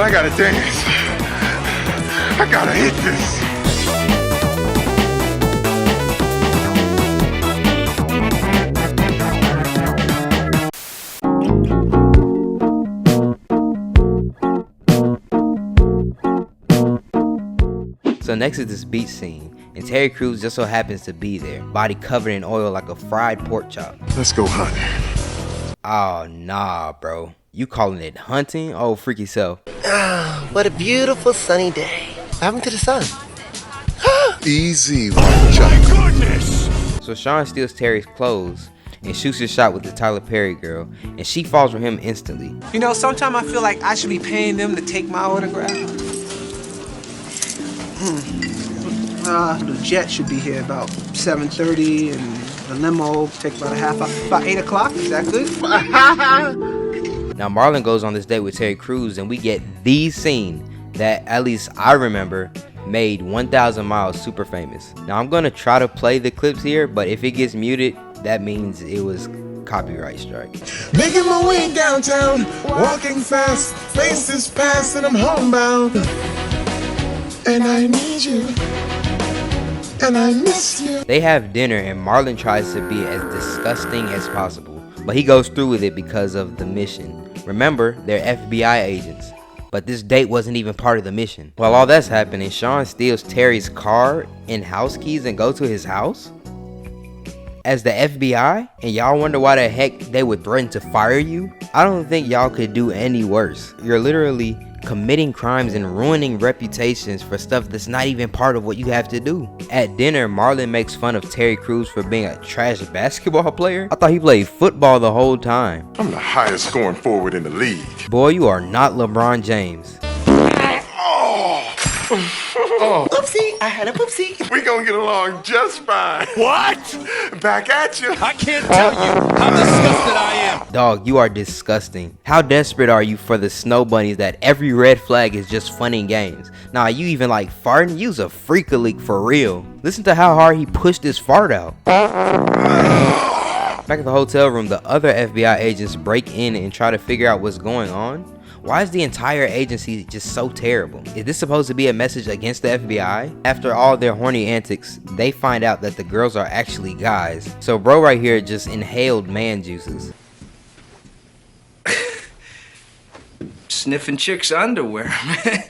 I gotta dance. I gotta hit this. So next is this beach scene, and Terry Crews just so happens to be there, body covered in oil like a fried pork chop. Let's go hunting. Oh nah, bro. You calling it hunting? Oh, freaky self. Ah, what a beautiful sunny day. What happened to the sun? Easy, one Jack. Goodness! So Sean steals Terry's clothes and shoots his shot with the Tyler Perry girl, and she falls for him instantly. You know, sometimes I feel like I should be paying them to take my autograph. The jet should be here about 7:30, and the limo take about a half hour. About 8 o'clock, is that good? Now Marlon goes on this date with Terry Crews, and we get the scene that, at least I remember, made 1,000 Miles super famous. Now I'm gonna try to play the clips here, but if it gets muted, that means it was copyright strike. Making my way downtown, walking fast, faces past, and I'm homebound. And I need you, and I miss you. They have dinner, and Marlon tries to be as disgusting as possible, but he goes through with it because of the mission. Remember, they're FBI agents, but this date wasn't even part of the mission. While all that's happening, Sean steals Terry's car and house keys and goes to his house as the FBI, and y'all wonder why the heck they would threaten to fire you? I don't think y'all could do any worse. You're literally committing crimes and ruining reputations for stuff that's not even part of what you have to do. At dinner, Marlon makes fun of Terry Crews for being a trash basketball player. I thought he played football the whole time. I'm the highest scoring forward in the league. Boy, you are not LeBron James. Oh, Oopsie, I had a poopsie. we gonna get along just fine. What? Back at you. I can't tell you how disgusted I am. Dog, you are disgusting. How desperate are you for the snow bunnies that every red flag is just fun and games? Nah, you even like farting? You's a freak-a-leak for real. Listen to how hard he pushed his fart out. Back at the hotel room, the other FBI agents break in and try to figure out what's going on. Why is the entire agency just so terrible? Is this supposed to be a message against the FBI? After all their horny antics, they find out that the girls are actually guys. So bro right here just inhaled man juices. Sniffing chicks' underwear, man.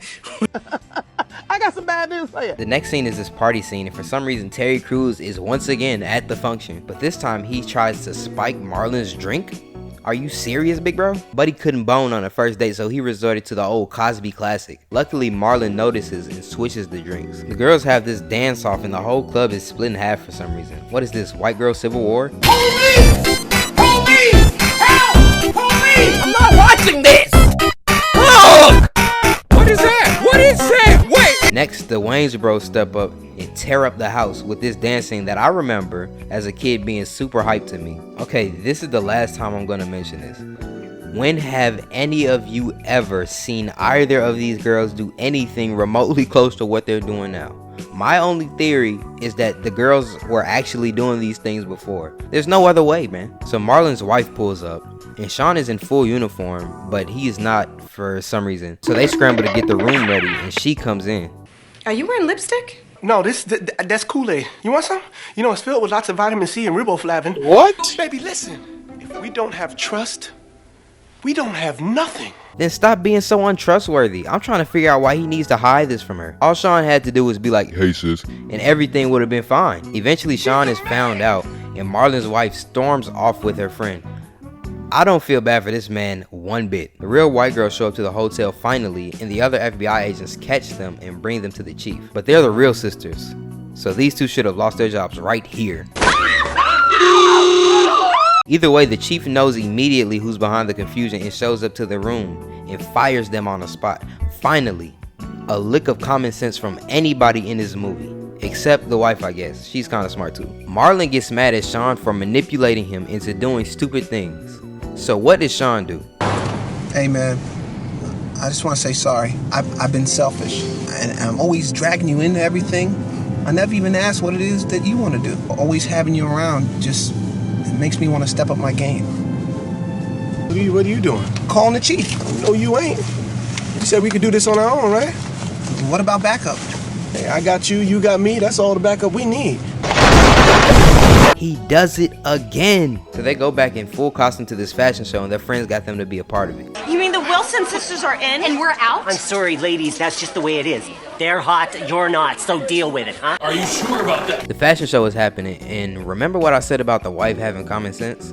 I got some bad news for you. The next scene is this party scene, and for some reason Terry Crews is once again at the function, but this time he tries to spike Marlon's drink. Are you serious, big bro? Buddy couldn't bone on the first date, so he resorted to the old Cosby classic. Luckily, Marlon notices and switches the drinks. The girls have this dance off and the whole club is split in half for some reason. What is this, white girl civil war? Police! Police! Help! Police! I'm not watching this! Look! What is that? What is that? Wait! Next, the Wayne's bros step up and tear up the house with this dancing that I remember as a kid being super hyped to me. Okay, this is the last time I'm gonna mention this. When have any of you ever seen either of these girls do anything remotely close to what they're doing now? My only theory is that the girls were actually doing these things before. There's no other way, man. So Marlon's wife pulls up, and Sean is in full uniform, but he is not for some reason. So they scramble to get the room ready, and she comes in. Are you wearing lipstick? No, that's Kool-Aid. You want some? You know, it's filled with lots of vitamin C and riboflavin. What? Baby, listen. If we don't have trust, we don't have nothing. Then stop being so untrustworthy. I'm trying to figure out why he needs to hide this from her. All Sean had to do was be like, Hey, sis. and everything would have been fine. Eventually, Sean is found out, and Marlon's wife storms off with her friend. I don't feel bad for this man one bit. The real white girls show up to the hotel finally, and the other FBI agents catch them and bring them to the chief. But they're the real sisters, so these two should have lost their jobs right here. Either way, the chief knows immediately who's behind the confusion and shows up to the room and fires them on the spot. Finally, a lick of common sense from anybody in this movie. Except the wife, I guess. She's kind of smart too. Marlon gets mad at Sean for manipulating him into doing stupid things. So what did Sean do? Hey man, I just want to say sorry. I've been selfish, and I'm always dragging you into everything. I never even asked what it is that you want to do. Always having you around just it makes me want to step up my game. What are you doing? Calling the chief. No, you ain't. Just said we could do this on our own, right? What about backup? Hey, I got you, you got me. That's all the backup we need. He does it again. So they go back in full costume to this fashion show and their friends got them to be a part of it. You mean the Wilson sisters are in and we're out? I'm sorry, ladies, that's just the way it is. They're hot, you're not, so deal with it, huh? Are you sure about that? The fashion show is happening, and remember what I said about the wife having common sense?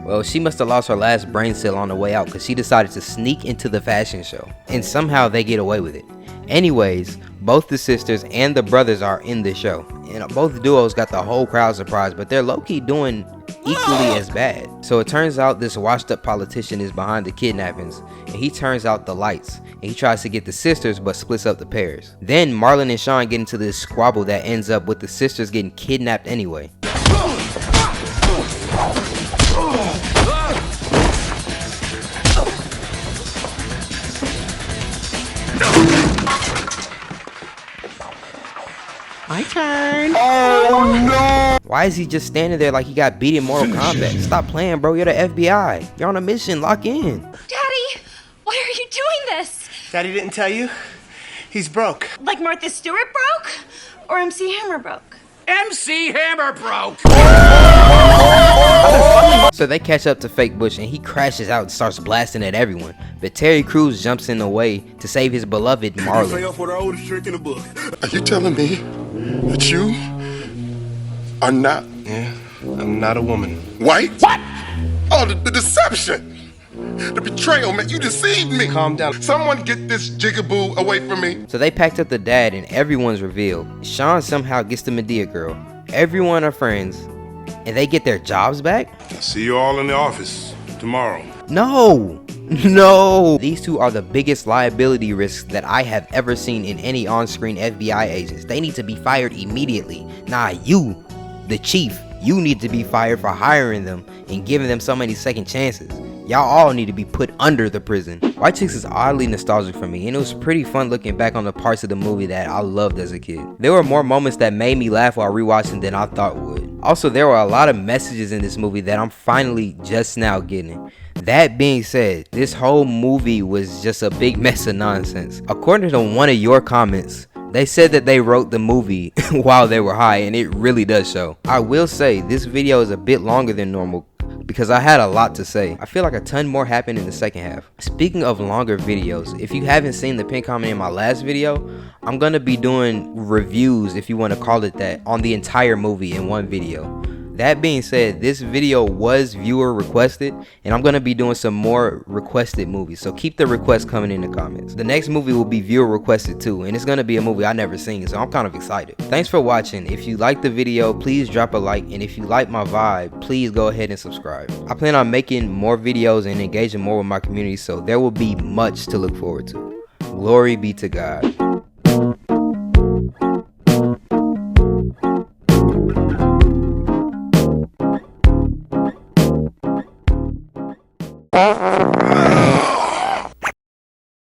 Well, she must have lost her last brain cell on the way out because she decided to sneak into the fashion show, and somehow they get away with it. Anyways, both the sisters and the brothers are in the show, and both duos got the whole crowd surprised, but they're low-key doing equally as bad. So it turns out this washed up politician is behind the kidnappings, and he turns out the lights, and he tries to get the sisters but splits up the pairs. Then Marlon and Sean get into this squabble that ends up with the sisters getting kidnapped anyway. My turn. Oh no! Why is he just standing there like he got beat in Mortal Kombat? Stop playing, bro. You're the FBI. You're on a mission. Lock in. Daddy, why are you doing this? Daddy didn't tell you? He's broke. Like Martha Stewart broke? Or MC Hammer broke? MC Hammer broke! So they catch up to Fake Bush and he crashes out and starts blasting at everyone. But Terry Crews jumps in the way to save his beloved Marlon. For the oldest trick in the book. Are you telling me that you are not? Yeah, I'm not a woman. White? What? Oh, the deception. The betrayal, man. You deceived me. Calm down. Someone get this jigaboo away from me. So they packed up the dad and everyone's revealed. Sean somehow gets the Medea girl. Everyone are friends. And they get their jobs back? I'll see you all in the office tomorrow. No! No! These two are the biggest liability risks that I have ever seen in any on-screen FBI agents. They need to be fired immediately. Nah, you, the chief, you need to be fired for hiring them and giving them so many second chances. Y'all all need to be put under the prison. White Chicks is oddly nostalgic for me, and it was pretty fun looking back on the parts of the movie that I loved as a kid. There were more moments that made me laugh while rewatching than I thought would. Also, there were a lot of messages in this movie that I'm finally just now getting. That being said, this whole movie was just a big mess of nonsense. According to one of your comments, they said that they wrote the movie while they were high, and it really does show. I will say, this video is a bit longer than normal because I had a lot to say. I feel like a ton more happened in the second half. Speaking of longer videos, if you haven't seen the pinned comment in my last video, I'm gonna be doing reviews, if you want to call it that, on the entire movie in one video. That being said, this video was viewer requested, and I'm going to be doing some more requested movies, so keep the requests coming in the comments. The next movie will be viewer requested too, and it's going to be a movie I never seen, so I'm kind of excited. Thanks for watching. If you liked the video, please drop a like, and if you like my vibe, please go ahead and subscribe. I plan on making more videos and engaging more with my community, so there will be much to look forward to. Glory be to God.